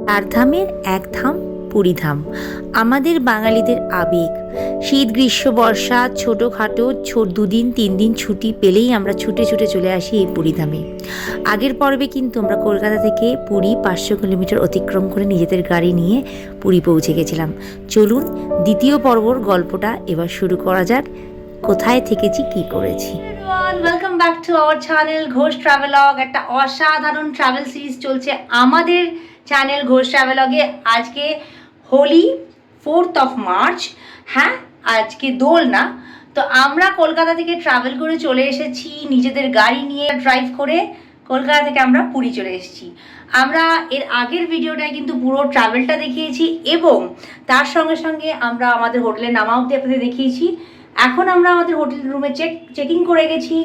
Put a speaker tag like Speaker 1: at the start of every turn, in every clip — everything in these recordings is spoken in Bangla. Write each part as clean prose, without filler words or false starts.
Speaker 1: চারধামের এক ধাম পুরীধাম, আমাদের বাঙালিদের আবেগ। শীত গ্রীষ্ম বর্ষা ছোটোখাটো দুদিন 3 দিন ছুটি পেলেই আমরা ছুটে ছুটে চলে আসি এই পুরীধামে। আগের পর্বে কিন্তু আমরা কলকাতা থেকে পুরী 500 কিলোমিটার অতিক্রম করে নিজেদের গাড়ি নিয়ে পুরী পৌঁছে গেছিলাম। চলুন দ্বিতীয় পর্বর গল্পটা এবার শুরু করা যাক। কোথায় থেকেছি, কি করেছি। Welcome back to our channel Ghosh travelogue. একটা অসাধারণ ট্রাভেল সিরিজ চলছে আমাদের চ্যানেল ঘোষ ট্রাভেলগে। আজকে হোলি 4th মার্চ, হ্যাঁ আজকে দোল না। তো আমরা কলকাতা থেকে ট্রাভেল করে চলে এসেছি নিজেদের গাড়ি নিয়ে, ড্রাইভ করে কলকাতা থেকে আমরা পুরী চলে এসেছি। আমরা এর আগের ভিডিওটায় কিন্তু পুরো ট্রাভেলটা দেখিয়েছি এবং তার সঙ্গে সঙ্গে আমরা আমাদের হোটেলে নামা অবধি আপনাদের দেখিয়েছি। এখন আমরা আমাদের হোটেল রুমে চেকিং করে গেছি।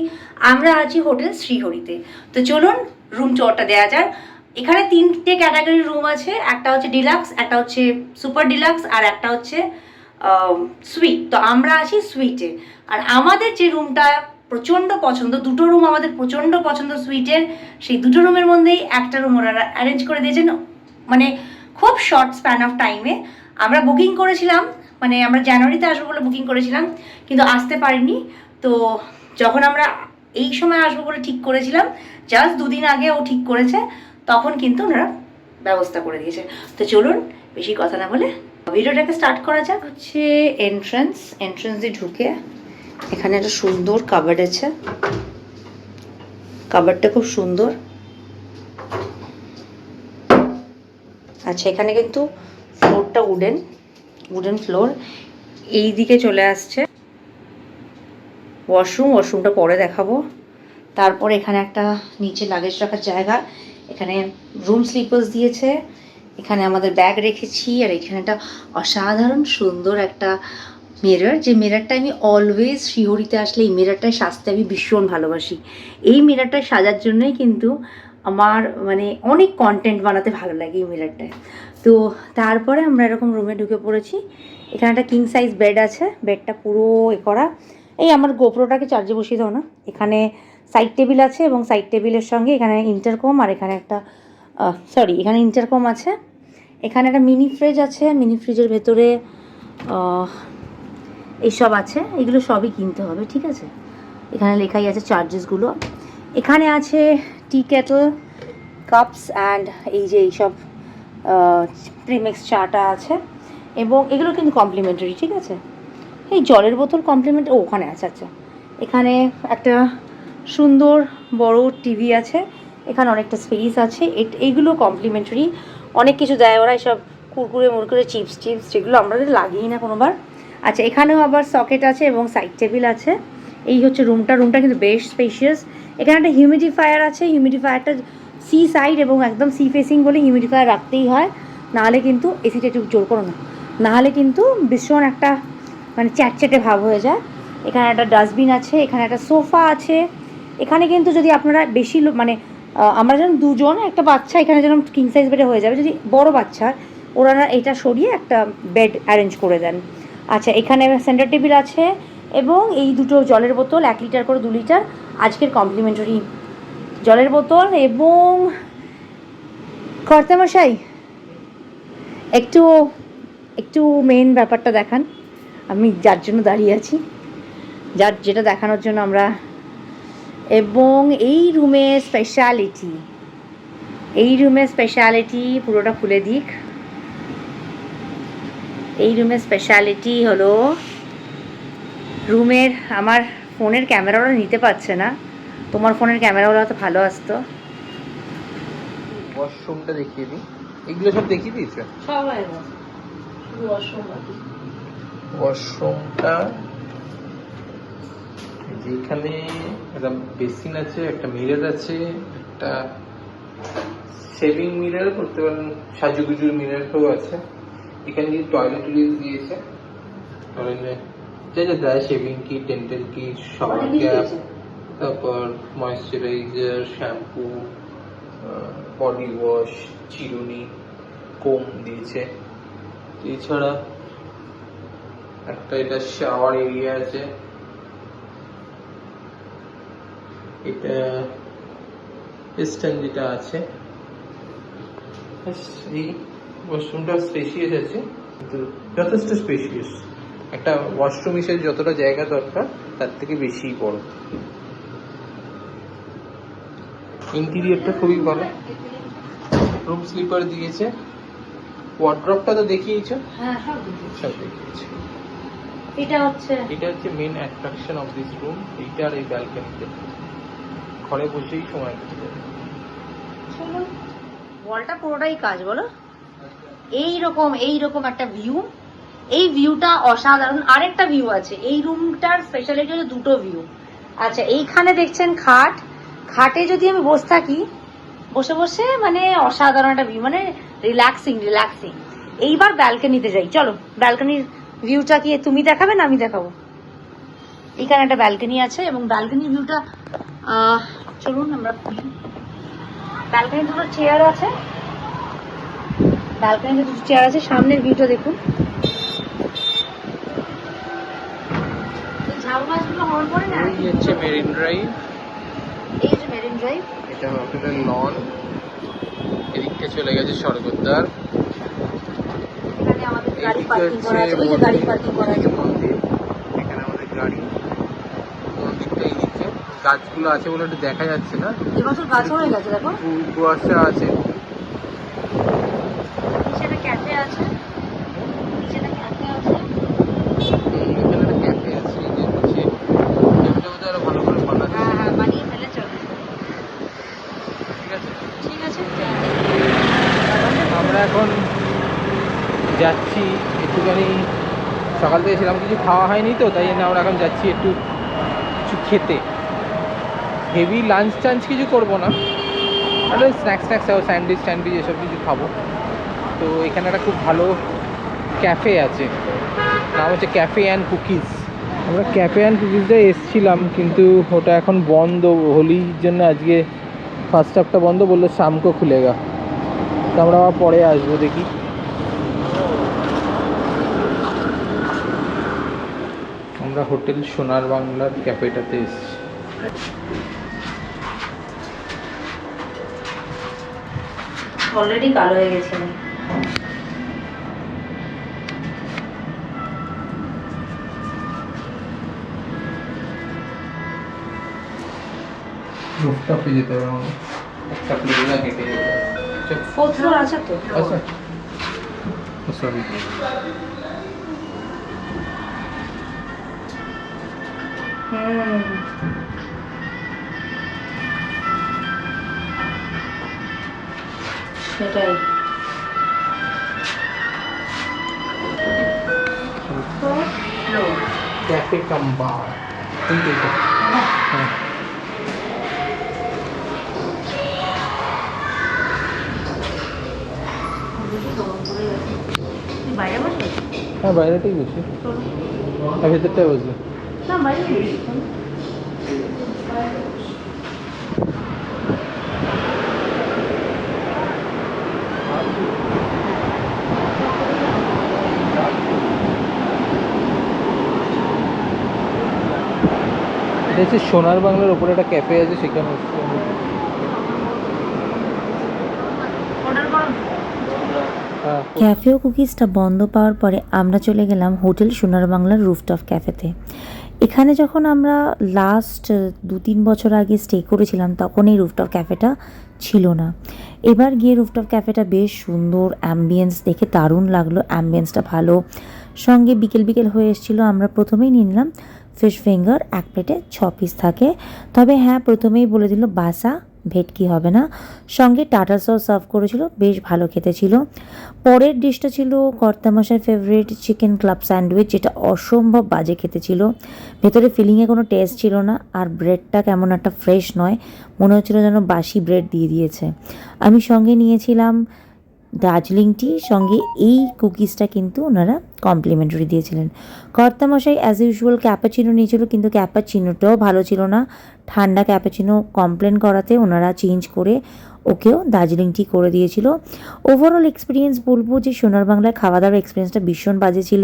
Speaker 1: আমরা আছি হোটেল শ্রীহরিতে। তো চলুন রুম টোরটা দেওয়া যাক। এখানে 3টে ক্যাটাগরির রুম আছে, একটা হচ্ছে ডিলাক্স, একটা হচ্ছে সুপার ডিলাক্স, আর একটা হচ্ছে সুইট। তো আমরা আছি সুইটে। আর আমাদের যে রুমটা প্রচণ্ড পছন্দ, দুটো রুম আমাদের প্রচণ্ড পছন্দ সুইটের, সেই দুটো রুমের মধ্যেই একটা রুম ওনারা অ্যারেঞ্জ করে দিয়েছেন, মানে খুব শর্ট স্প্যান অফ টাইমে। আমরা বুকিং করেছিলাম, মানে আমরা জানুয়ারিতে আসবো বলে বুকিং করেছিলাম, কিন্তু আসতে পারিনি। তো যখন আমরা এই সময় আসবো বলে ঠিক করেছিলাম, জাস্ট 2 দিন আগে ও ঠিক করেছে, তখন কিন্তু ওনারা ব্যবস্থা করে দিয়েছে। তো চলুন বেশি কথা না বলে ভিডিওটাকে স্টার্ট করা যাক। হচ্ছে এন্ট্রান্স দিয়ে ঢুকে এখানে একটা সুন্দর কাবার্ড আছে। কাবার্ডটা খুব সুন্দর। আচ্ছা, এখানে কিন্তু ফ্লোরটা উডেন ফ্লোর। এই দিকে চলে আসছে ওয়াশরুমটা পরে দেখাবো। তারপর এখানে একটা নিচে লাগেজ রাখার জায়গা, এখানে রুম স্লিপার্স দিয়েছে, এখানে আমাদের ব্যাগ রেখেছি। আর এখানে একটা অসাধারণ সুন্দর একটা মিরর, যে মিররটা আমি অলওয়েজ শ্রীহরিতে আসলে এই মিররটায় সাজতে আমি ভীষণ ভালোবাসি। এই মিররটা সাজার জন্যই কিন্তু আমার মানে অনেক কন্টেন্ট বানাতে ভালো লাগে এই মিররটায়। তো তারপরে আমরা এরকম রুমে ঢুকে পড়েছি। এখানে একটা কিং সাইজ বেড আছে, বেডটা পুরো করা। এই আমার গোপ্রোটাকে চার্জে বসিয়ে দাও না। এখানে সাইড টেবিল আছে এবং সাইড টেবিলের সঙ্গে এখানে ইন্টারকম, আর এখানে একটা এখানে ইন্টারকম আছে। এখানে একটা মিনি ফ্রিজ আছে, মিনি ফ্রিজের ভেতরে এইসব আছে। এগুলো সবই কিনতে হবে, ঠিক আছে। এখানে লেখাই আছে চার্জেসগুলো। এখানে আছে টি কেটল, কাপস অ্যান্ড এই যে এইসব প্রিমিক্স চাটা আছে, এবং এগুলো কিন্তু কমপ্লিমেন্টারি, ঠিক আছে। এই জলের বোতল কমপ্লিমেন্ট ওখানে আছে। আচ্ছা, এখানে একটা সুন্দর বড় টিভি আছে, এখানে অনেকটা স্পেস আছে। এইগুলো কমপ্লিমেন্টারি, অনেক কিছু দেয় ওরা, এসব কুরকুরে চিপস যেগুলো আমরা লাগিই না কোনোবার। আচ্ছা, এখানেও আবার সকেট আছে এবং সাইড টেবিল আছে। এই হচ্ছে রুমটা কিন্তু বেশ স্পেশিয়াস। এখানে একটা হিউমিডিফায়ার আছে, হিউমিডিফায়ারটা সি সাইড এবং একদম সি ফেসিং বলে হিউমিডিফায়ার রাখতেই হয়, নাহলে কিন্তু এসিটা একটু জোর করো না, নাহলে কিন্তু ভীষণ একটা মানে চ্যাটচ্যাটে ভাব হয়ে যায়। এখানে একটা ডাস্টবিন আছে, এখানে একটা সোফা আছে। এখানে কিন্তু যদি আপনারা বেশি মানে আমরা যেন 2 জন, একটা বাচ্চা এখানে যেন কিং সাইজ বেডে হয়ে যাবে। যদি বড় বাচ্চা, ওনারা এটা সরিয়ে একটা বেড অ্যারেঞ্জ করে দেন। আচ্ছা, এখানে সেন্টার টেবিল আছে এবং এই দুটো জলের বোতল, 1 লিটার করে 2 লিটার আজকের কমপ্লিমেন্টারি জলের বোতল। এবং কর্তামশাই একটু মেন ব্যাপারটা দেখান, আমি যার জন্য দাঁড়িয়ে আছি, যেটা দেখানোর জন্য আমরা। এবং এই রুমের স্পেশালিটি পুরোটা খুলে দিক। এই রুমের স্পেশালিটি হলো রুমের, আমার ফোনের ক্যামেরাটা নিতে পারছে না, তোমার ফোনের ক্যামেরাগুলো তো ভালো আসতো।
Speaker 2: ওয়াশরুমটা দেখিয়ে দিই, এগুলো সব দেখিয়ে দিয়েছে
Speaker 1: সবাই।
Speaker 2: ওয়াশরুমটা যেখানে একটা বেসিন আছে, একটা মিরর আছে, একটা শেভিং মিরর করতে পারেন, সাজুগুজুর মিররও আছে। এখানে যে টয়লেটরিজ দিয়েছে, টয়লেটে যা যা দেয়, shaving kit, dental kit, shower cap, তারপর ময়েশ্চারাইজার, শ্যাম্পু, বডি ওয়াশ, চিরুনি, কোম দিয়েছে। এছাড়া একটা এটা শাওয়ার এরিয়া আছে, এটা স্ট্যান্ড যেটা আছে, এই ওয়াশরুমটা স্পেশিয়াস আছে, কিন্তু যথেষ্ট স্পেশিয়াস। একটা ওয়াশরুম হিসেবে যতটা জায়গা দরকার তার থেকে বেশি বড়। ইন্টেরিয়রটা খুবই ভালো, রুম স্লিপার দিয়েছে, ওয়ার্ড্রপটা তো দেখিয়েছো?
Speaker 1: হ্যাঁ,
Speaker 2: সব দেখিয়েছে।
Speaker 1: এটা হচ্ছে
Speaker 2: main attraction of this room, এইটা আর এই ব্যালকনিতে। ঘরে বসেই সময় কেটে যাবে।
Speaker 1: ওয়ালটা পুরোটাই কাজ, বলো। এইরকম একটা ভিউ, এই ভিউটা অসাধারণ। আরেকটা ভিউ আছে এই রুমটার, স্পেশালিটি হলো দুটো ভিউ। আচ্ছা, এইখানে দেখছেন খাট, খাটে যদি আমি বসে থাকি, বসে বসে মানে অসাধারণ একটা ভিউ, মানে রিল্যাক্সিং। এইবার ব্যালকনিতে যাই, চলো। ব্যালকনির ভিউটা কি তুমি দেখাবে না আমি দেখাবো? এখানে একটা ব্যালকনি আছে এবং ব্যালকনির ভিউটা চলুন আমরা। ব্যালকনি দুটো চেয়ার আছে, সামনের ভিউটা দেখুন। ঝাউ গাছগুলো হওয়ার পরে না,
Speaker 2: এই হচ্ছে মেরিন ড্রাইভ।
Speaker 1: এই যে মেরিন ড্রাইভ,
Speaker 2: এটা হোটেলের লন। এদিকটা চলে গেছে স্বর্গদ্বার।
Speaker 1: এখানে আমাদের গাড়ি
Speaker 2: এদিকে
Speaker 1: পার্কিং করা আছে, ওই যে গাড়ি পার্কিং করা আছে।
Speaker 2: মন্দির, এখানে আমাদের গাড়ি। মন্দিরটা এইদিকে, গাছগুলো আছে বলে একটু দেখা যাচ্ছে না,
Speaker 1: এবছর গাছ হয়ে গেছে, দেখো।
Speaker 2: কুয়াশা আছে।
Speaker 1: নিচে একটা ক্যাফে আছে,
Speaker 2: এখানে একটা ক্যাফে আছে, এই যে নিচে। ক্যাফেটা বোধহয় আরো ভালো করে বানাচ্ছে।
Speaker 1: হ্যাঁ, বানিয়ে ফেলেছে।
Speaker 2: ঠিক আছে, আমরা এখন যাচ্ছি একটুখানি। সকাল থেকে সেরকম কিছু খাওয়া হয়নি তো, তাই জন্য আমরা এখন যাচ্ছি একটু কিছু খেতে। হেভি লাঞ্চ টাঞ্চ কিছু করবো না, আর ওই স্ন্যাক্স স্যান্ডউইচ এসব কিছু খাবো। তো এখানে একটা খুব ভালো ক্যাফে আছে, নাম হচ্ছে ক্যাফে অ্যান্ড কুকিজ। আমরা ক্যাফে অ্যান্ড কুকিজটা এসছিলাম, কিন্তু ওটা এখন বন্ধ, হোলির জন্য আজকে ফার্স্ট হাফটা বন্ধ, বললো শামকো খুলেগা। তো আমরা আবার পরে আসবো, দেখি। আমরা হোটেল সোনার বাংলার ক্যাফেটাতে এসেছি।
Speaker 1: অলরেডি কালো হয়ে গেছে।
Speaker 2: রুফটপে যেতে হবে আমাদের, একটা প্লেনটা কেটে যেতে হবে।
Speaker 1: ফোর্থ ফ্লোর আছে তো?
Speaker 2: আচ্ছা, সরি।
Speaker 1: সেটাই।
Speaker 2: ক্যাফে কাম বার, কিন্তু হ্যাঁ।
Speaker 1: বাইরে বসে?
Speaker 2: হ্যাঁ, বাইরেটাই বসি। আর ভেতরটাই বসবে?
Speaker 1: না, বাইরে বসি।
Speaker 2: এটা হচ্ছে সোনার বাংলার উপরে একটা ক্যাফে আছে, সেখানে হ্যাঁ।
Speaker 1: ক্যাফে ও কুকিজটা বন্ধ পাওয়ার পরে আমরা চলে গেলাম হোটেল সোনার বাংলার রুফটপ ক্যাফেতে। এখানে যখন আমরা লাস্ট 2-3 বছর আগে স্টে করেছিলাম, তখন এই রুফটপ ক্যাফেটা ছিল না। এবার গিয়ে রুফটপ ক্যাফেটা বেশ সুন্দর, অ্যাম্বিয়েন্স দেখে দারুণ লাগলো, অ্যাম্বিয়েন্সটা ভালো। সঙ্গে বিকেল হয়ে এসেছিলো। আমরা প্রথমেই নিয়ে নিলাম ফিশ ফিঙ্গার, 1 প্লেটে 6 পিস থাকে। তবে হ্যাঁ, প্রথমেই বলে দিল বাসা, ভেটকি হবে না। সঙ্গে টাটা সস সার্ভ করেছিল, বেশ ভালো খেতে ছিল। পরের ডিশটা ছিল কর্তামশাইয়ের ফেভারিট চিকেন ক্লাব স্যান্ডউইচ, যেটা অসম্ভব বাজে খেতে ছিল। ভেতরে ফিলিংয়ে কোনো টেস্ট ছিল না, আর ব্রেডটা কেমন একটা ফ্রেশ নয়, মনে হচ্ছিলো যেন বাসি ব্রেড দিয়ে দিয়েছে। আমি সঙ্গে নিয়েছিলাম দার্জিলিং টি, সঙ্গে এই কুকিজটা কিন্তু ওনারা কমপ্লিমেন্টারি দিয়েছিলেন। কর্তামশাই অ্যাজ ইউজুয়াল ক্যাপাচিনো নিয়েছিল, কিন্তু ক্যাপাচিনোটাও ভালো ছিল না। ঠান্ডা ক্যাপাচিনো কমপ্লেন করাতে ওনারা চেঞ্জ করে ওকেও দার্জিলিং টি করে দিয়েছিল। ওভারঅল এক্সপিরিয়েন্স বলবো যে সোনার বাংলায় খাওয়া দাওয়ার এক্সপিরিয়েন্সটা ভীষণ বাজে ছিল।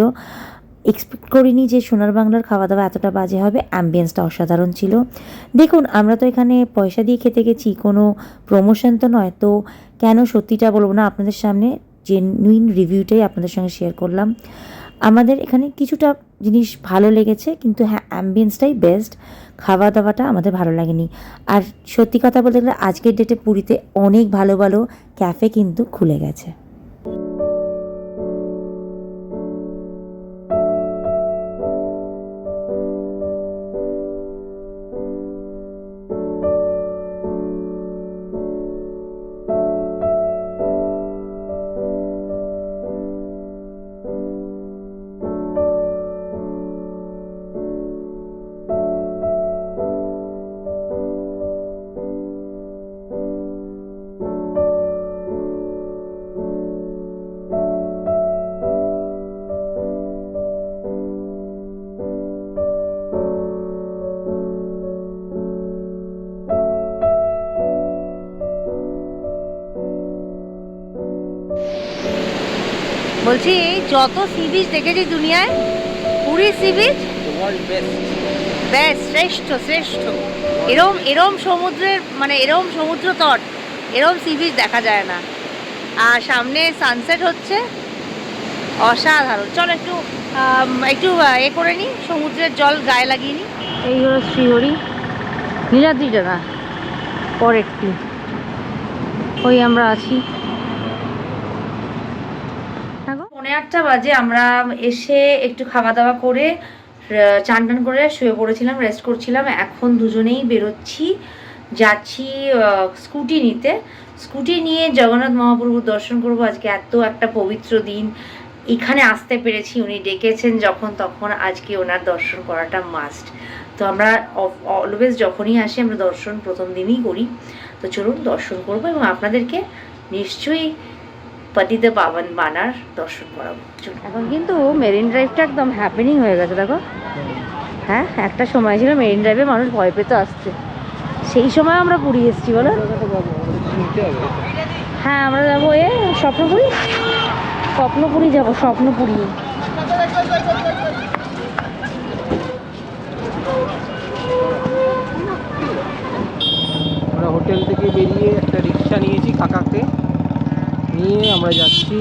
Speaker 1: এক্সপেক্ট করিনি যে সোনার বাংলার খাওয়া দাওয়া এতটা বাজে হবে। অ্যাম্বিয়েন্সটা অসাধারণ ছিল। দেখুন, আমরা তো এখানে পয়সা দিয়ে খেতে গেছি, কোনো প্রমোশন তো নয়, তো কেন সত্যিটা বলবো না আপনাদের সামনে, জেনুইন রিভিউটাই আপনাদের সঙ্গে শেয়ার করলাম। আমাদের এখানে কিছুটা জিনিস ভালো লেগেছে, কিন্তু হ্যাঁ, অ্যাম্বিয়েন্সটাই বেস্ট, খাওয়া দাওয়াটা আমাদের ভালো লাগেনি। আর সত্যি কথা বলতে গেলে আজকের ডেটে পুরীতে অনেক ভালো ভালো ক্যাফে কিন্তু খুলে গেছে। বলছি, যত সি বিচ দেখেছি দুনিয়ায়, পুরী সি বিচ বেস্ট, শ্রেষ্ঠ শ্রেষ্ঠ। এরম এরম সমুদ্রের মানে এরম সমুদ্র তট, এরম সি বিচ দেখা যায় না। আর সামনে সানসেট হচ্ছে, অসাধারণ। চলো একটু একটু এ করে নিই, সমুদ্রের জল গায়ে লাগিয়ে নিই। এই হলো শ্রীহরি, নীলাদ্রিটা না, পরেরটি। ওই আমরা আছি। 8:30 বাজে আমরা এসে একটু খাওয়া দাওয়া করে চান টান করে শুয়ে পড়েছিলাম, রেস্ট করছিলাম। এখন দুজনেই বেরোচ্ছি, যাচ্ছি স্কুটি নিতে। স্কুটি নিয়ে জগন্নাথ মহাপ্রভুর দর্শন করব। আজকে এত একটা পবিত্র দিন, এখানে আসতে পেরেছি, উনি ডেকেছেন যখন তখন, আজকে ওনার দর্শন করাটা মাস্ট। তো আমরা অলওয়েজ যখনই আসি আমরা দর্শন প্রথম দিনই করি। তো চলুন দর্শন করবো এবং আপনাদেরকে নিশ্চয়ই পতিত পাবন বানার দর্শন করাবো। এখন কিন্তু মেরিন ড্রাইভটা একদম হ্যাপেনিং হয়ে গেছে, দেখো। হ্যাঁ, একটা সময় ছিল মেরিন ড্রাইভে মানুষ ভয় পেতে আসছে, সেই সময় আমরা পুরী এসেছি বলো। হ্যাঁ, আমরা যাবো স্বপ্নপুরী, স্বপ্নপুরী যাবো, স্বপ্নপুরী।
Speaker 2: আমরা হোটেল থেকে বেরিয়ে একটা রিক্সা নিয়েছি কাকাকে নিয়ে, আমরা যাচ্ছি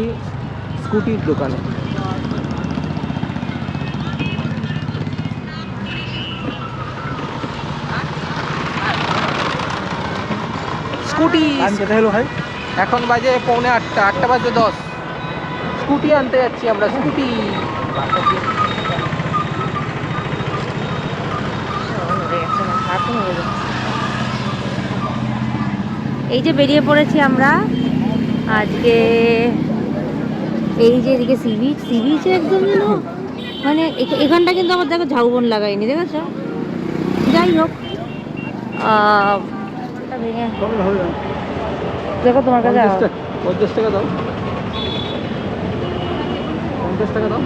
Speaker 2: স্কুটির দোকানে। স্কুটি যেতে হলো ভাই, এখন বাজে 7:45, 8:10। স্কুটি আনতে যাচ্ছি আমরা, স্কুটি।
Speaker 1: এই যে বেরিয়ে পড়েছি আমরা আজকে, এই যে এদিকে সি বিচ, সি বিচে একদম যেন মানে এখানটা কিন্তু আমার দেখো ঝাউবন লাগাইনি, দেখেছো। যাই হোক, দেখো তোমার কাছে
Speaker 2: 50 টাকা দাও, 50 টাকা দাও।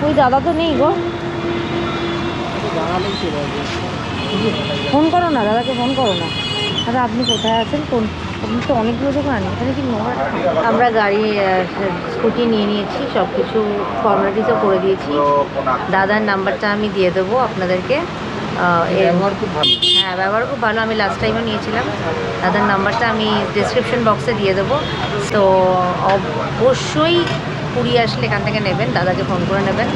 Speaker 1: ওই দাদা তো নেই গো, ফোন করো না দাদাকে, ফোন করো না। দাদা আপনি কোথায় আছেন, কোন, আপনি তো অনেকগুলো দোকান, এখানে কি নোংরা। আমরা গাড়ি স্কুটি নিয়ে নিয়েছি, সব কিছু ফর্মালিটিসও করে দিয়েছি। দাদার নাম্বারটা আমি দিয়ে দেবো আপনাদেরকে।
Speaker 2: ব্যবহার খুব ভালো।
Speaker 1: হ্যাঁ, ব্যবহার খুব ভালো, আমি লাস্ট টাইমও নিয়েছিলাম। দাদার নাম্বারটা আমি ডিসক্রিপশন বক্সে দিয়ে দেবো। তো অবশ্যই পুরী আসলে এখান থেকে নেবেন, দাদাকে ফোন করে নেবেন।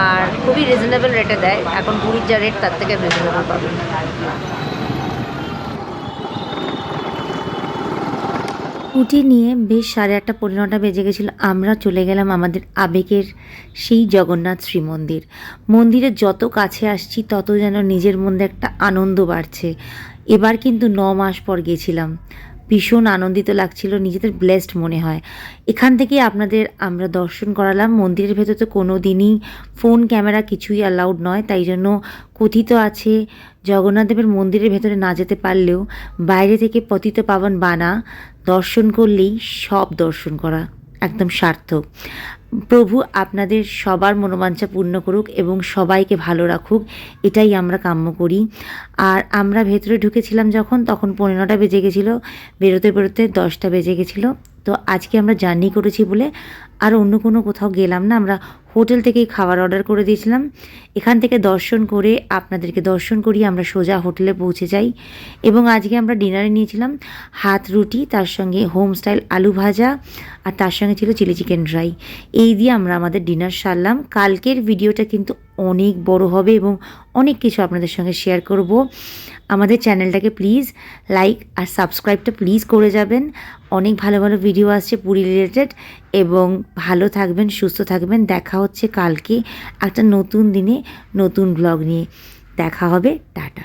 Speaker 1: আর খুবই রিজনেবল রেটে দেয়, এখন পুরীর যা রেট তার থেকে রিজনেবল পাবেন। স্কুটি নিয়ে বেশ 8:30 পৌনে 9টা বেজে গেছিলো। আমরা চলে গেলাম আমাদের আবেগের সেই জগন্নাথ শ্রী মন্দির। মন্দিরের যত কাছে আসছি তত যেন নিজের মধ্যে একটা আনন্দ বাড়ছে। এবার কিন্তু 9 মাস পর গেছিলাম, ভীষণ আনন্দিত লাগছিল, নিজেদের ব্লেসড মনে হয়। এখান থেকে আপনাদের আমরা দর্শন করালাম। মন্দিরের ভেতর তো কোনো দিনই ফোন ক্যামেরা কিছুই অ্যালাউড নয়, তাই জন্য কথিত আছে জগন্নাথ দেবের মন্দিরের ভেতরে না যেতে পারলেও বাইরে থেকে পতিত পাবন বানা দর্শন করলেই সব দর্শন করা। একদম সার্থক। প্রভু আপনাদের সবার মনোবাঞ্ছা পূর্ণ করুক এবং সবাইকে ভালো রাখুক, এটাই আমরা কাম্য করি। আর আমরা ভেতরে ঢুকেছিলাম যখন, তখন 9:15 বেজে গেছিলো, বেরোতে বেরোতে 10টা বেজে গেছিলো। তো আজকে আমরা জার্নি করেছি বলে আর অন্য কোনো কোথাও গেলাম না, আমরা হোটেল থেকেই খাবার অর্ডার করে দিয়েছিলাম। এখান থেকে দর্শন করে আপনাদেরকে দর্শন করিয়ে আমরা সোজা হোটেলে পৌঁছে যাই। এবং আজকে আমরা ডিনারে নিয়েছিলাম হাত রুটি, তার সঙ্গে হোম স্টাইল আলু ভাজা, আর তার সঙ্গে ছিল চিলি চিকেন ড্রাই। এই দিয়ে আমরা আমাদের ডিনার সারলাম। কালকের ভিডিওটা কিন্তু অনেক বড় হবে এবং অনেক কিছু আপনাদের সঙ্গে শেয়ার করব। আমাদের চ্যানেলটাকে প্লিজ লাইক আর সাবস্ক্রাইবটা প্লিজ করে যাবেন। অনেক ভালো ভালো ভিডিও আসছে পুরী রিলেটেড, এবং ভালো থাকবেন, সুস্থ থাকবেন। দেখা হচ্ছে কালকে একটা নতুন দিনে নতুন ব্লগ নিয়ে। দেখা হবে, টাটা।